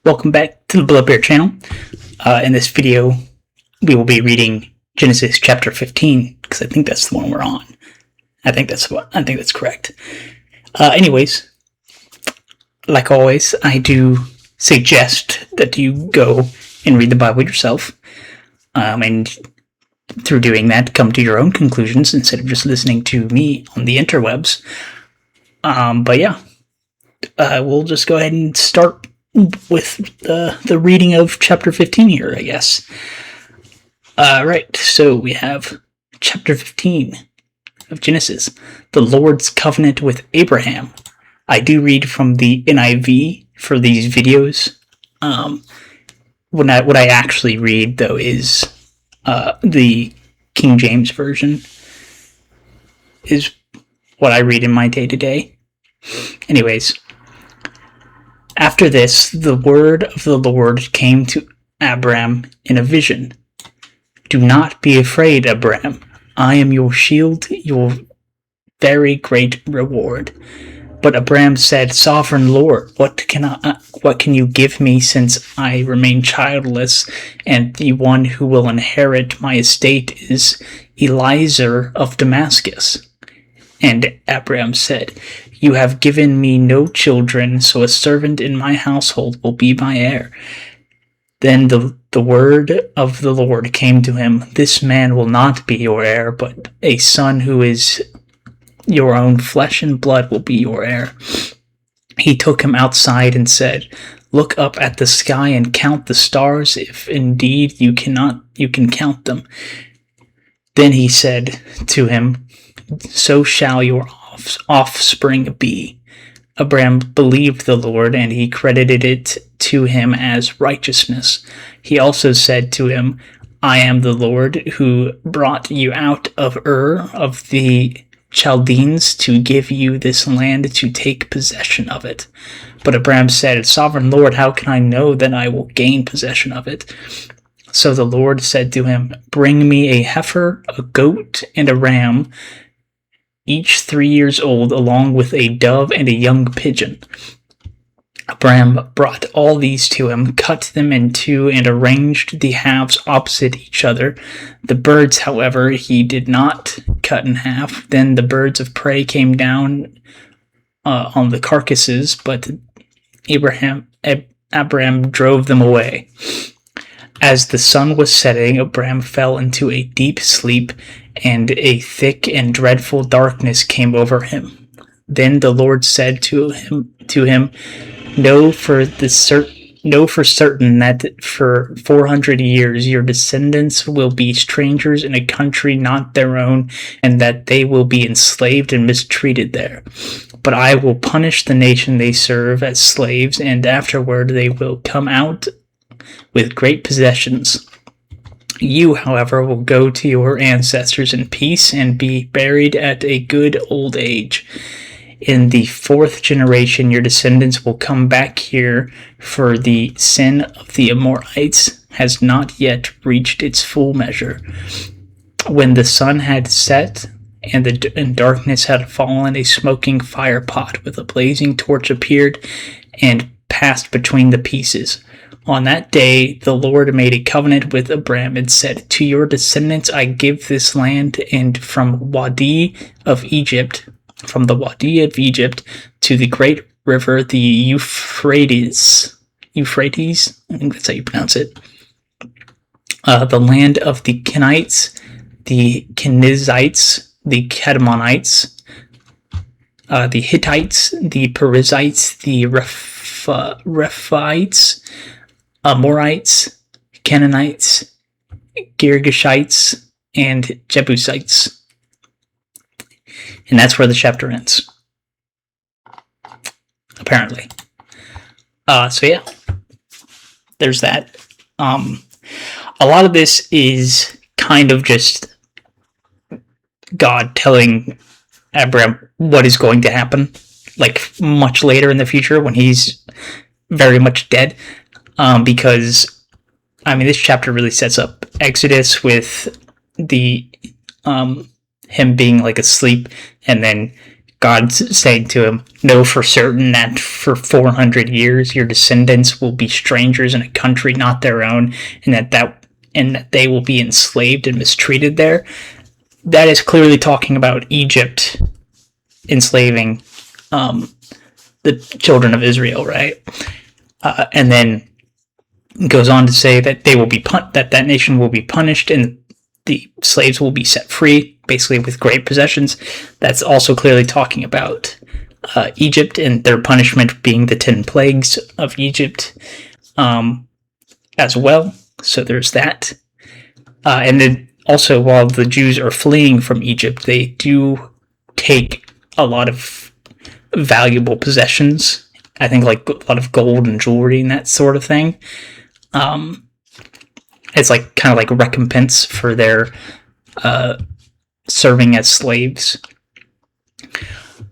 Welcome back to the Blood Bear channel. In this video, we will be reading Genesis chapter 15 because I think that's the one we're on. I think that's correct. Anyways, like always, I do suggest that you go and read the Bible yourself, and through doing that, come to your own conclusions instead of just listening to me on the interwebs. We'll just go ahead and start with the reading of chapter 15 here, I guess. Right, so we have chapter 15 of Genesis, the Lord's covenant with Abraham. I do read from the NIV for these videos. What I actually read, though, is the King James Version is what I read in my day-to-day. Anyways, after this, the word of the Lord came to Abram in a vision. Do not be afraid, Abram. I am your shield, your very great reward. But Abram said, Sovereign Lord, what can you give me since I remain childless, and the one who will inherit my estate is Eliezer of Damascus? And Abram said, You have given me no children, so a servant in my household will be my heir. Then the word of the Lord came to him, This man will not be your heir, but a son who is your own flesh and blood will be your heir. He took him outside and said, Look up at the sky and count the stars, if indeed you can count them. Then he said to him, So shall your offspring be. Abram believed the Lord, and he credited it to him as righteousness. He also said to him, I am the Lord who brought you out of Ur of the Chaldeans to give you this land to take possession of it. But Abram said, Sovereign Lord, how can I know that I will gain possession of it? So the Lord said to him, Bring me a heifer, a goat, and a ram, each 3 years old, along with a dove and a young pigeon. Abram brought all these to him, cut them in two, and arranged the halves opposite each other. The birds, however, he did not cut in half. Then the birds of prey came down on the carcasses, but Abram drove them away. As the sun was setting, Abram fell into a deep sleep, and a thick and dreadful darkness came over him. Then the Lord said to him, Know for certain that for 400 years your descendants will be strangers in a country not their own, and that they will be enslaved and mistreated there. But I will punish the nation they serve as slaves, and afterward they will come out with great possessions. You, however, will go to your ancestors in peace and be buried at a good old age. In the 4th generation, your descendants will come back here, for the sin of the Amorites has not yet reached its full measure. When the sun had set and darkness had fallen, a smoking fire pot with a blazing torch appeared and passed between the pieces. On that day, the Lord made a covenant with Abram and said, To your descendants I give this land, and from the Wadi of Egypt to the great river, the Euphrates, I think that's how you pronounce it, the land of the Kenites, the Kenizzites, the Kadmonites, the Hittites, the Perizzites, the Rephites, Amorites, Canaanites, Girgashites, and Jebusites. And that's where the chapter ends. Apparently. There's that. A lot of this is kind of just God telling Abram what is going to happen, like much later in the future when he's very much dead. Because, this chapter really sets up Exodus with the him being like asleep, and then God's saying to him, know for certain that for 400 years your descendants will be strangers in a country not their own, and that they will be enslaved and mistreated there. That is clearly talking about Egypt enslaving the children of Israel, right? And then goes on to say that they will be that nation will be punished and the slaves will be set free, basically with great possessions. That's also clearly talking about Egypt and their punishment being the 10 plagues of Egypt as well. So there's that. And then also, while the Jews are fleeing from Egypt, they do take a lot of valuable possessions. I think like a lot of gold and jewelry and that sort of thing. It's like kind of like recompense for their serving as slaves.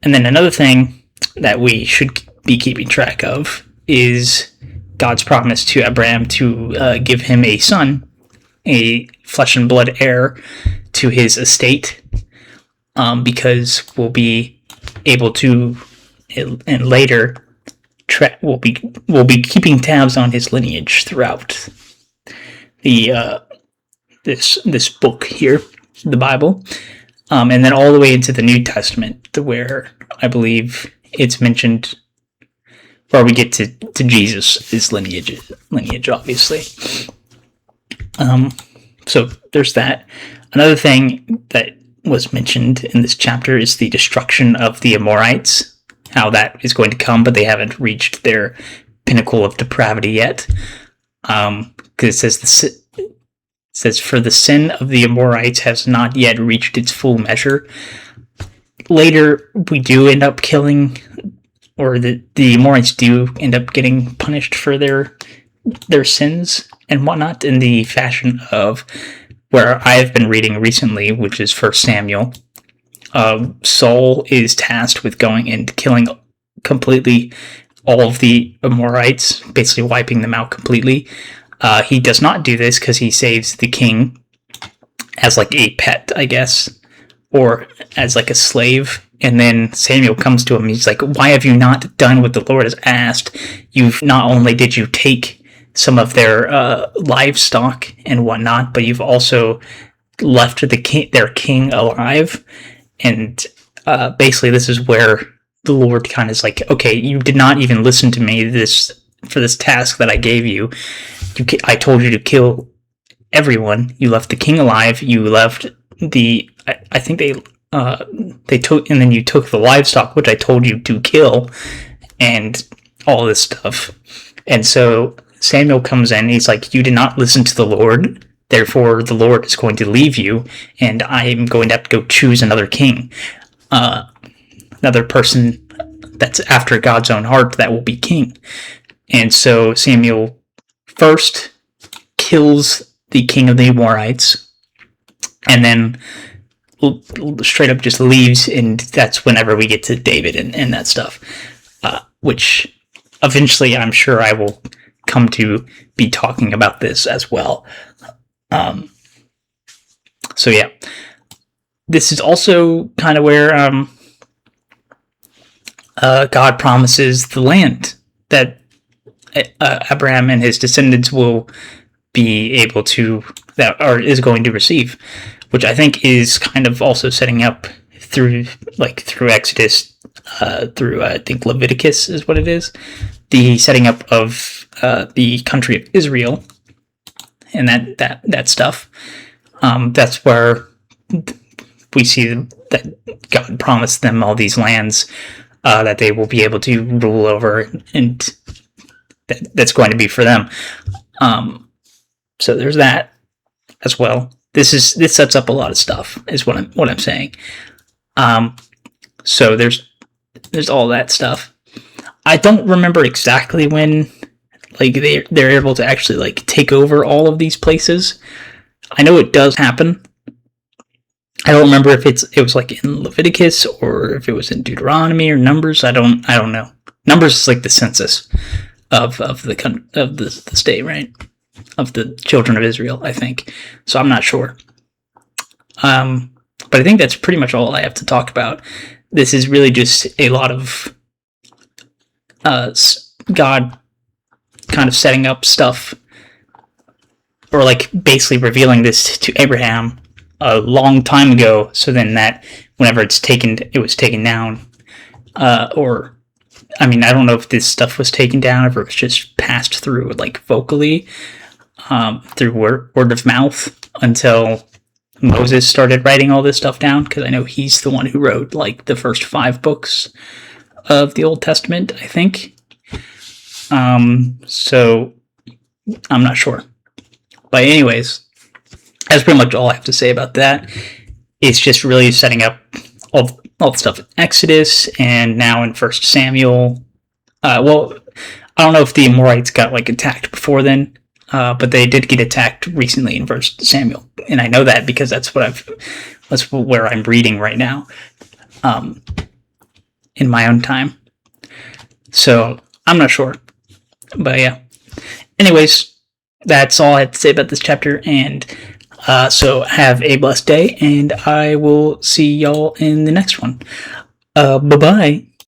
And then another thing that we should be keeping track of is God's promise to Abraham to give him a son, a flesh and blood heir to his estate, because we'll be able to, and later we'll be keeping tabs on his lineage throughout the this book here, the Bible, and then all the way into the New Testament, where I believe it's mentioned, where we get to Jesus' his lineage, obviously. So there's that. Another thing that was mentioned in this chapter is the destruction of the Amorites, how that is going to come, but they haven't reached their pinnacle of depravity yet. Because it says, for the sin of the Amorites has not yet reached its full measure. Later, we do end up killing, or the Amorites do end up getting punished for their sins and whatnot in the fashion of where I've been reading recently, which is 1 Samuel. Saul is tasked with going and killing completely all of the Amorites, basically wiping them out completely. He does not do this because he saves the king as like a pet, I guess, or as like a slave. And then Samuel comes to him. He's like, why have you not done what the Lord has asked? You've not only did you take some of their livestock and whatnot, but you've also left their king alive. And basically this is where the Lord kind of is like, okay, you did not even listen to me for this task that I gave you. I told you to kill everyone. You left the king alive. You left I think they took, and then you took the livestock, which I told you to kill, and all this stuff. And so Samuel comes in. He's like, you did not listen to the Lord. Therefore, the Lord is going to leave you, and I'm going to have to go choose another king, another person that's after God's own heart that will be king. And so Samuel first kills the king of the Amorites, and then straight up just leaves, and that's whenever we get to David and that stuff, which eventually I'm sure I will come to be talking about this as well. So yeah, this is also kind of where God promises the land that Abraham and his descendants will be able to, is going to receive, which I think is kind of also setting up through Exodus, through I think Leviticus is what it is, the setting up of the country of Israel and that stuff. That's where we see that God promised them all these lands that they will be able to rule over, and that's going to be for them. So there's that as well. This sets up a lot of stuff, is what I'm saying. So there's all that stuff. I don't remember exactly when they're able to actually take over all of these places. I know it does happen. I don't remember if it was in Leviticus or if it was in Deuteronomy or Numbers. I don't know. Numbers is like the census of the state, right? Of the children of Israel, I think. So I'm not sure. But I think that's pretty much all I have to talk about this is really just a lot of God kind of setting up stuff, or like basically revealing this to Abraham a long time ago, so then that whenever it was taken down, or I mean, I don't know if this stuff was taken down, if it was just passed through like vocally, through word of mouth until Moses started writing all this stuff down, because I know he's the one who wrote like the first 5 books of the Old Testament, I think. So I'm not sure. But anyways, that's pretty much all I have to say about that. It's just really setting up all the stuff in Exodus and now in 1 Samuel. Well, I don't know if the Amorites got like attacked before then, but they did get attacked recently in 1 Samuel, and I know that because that's where I'm reading right now, in my own time. So I'm not sure, but yeah. Anyways, that's all I have to say about this chapter, and so have a blessed day, and I will see y'all in the next one. Bye-bye.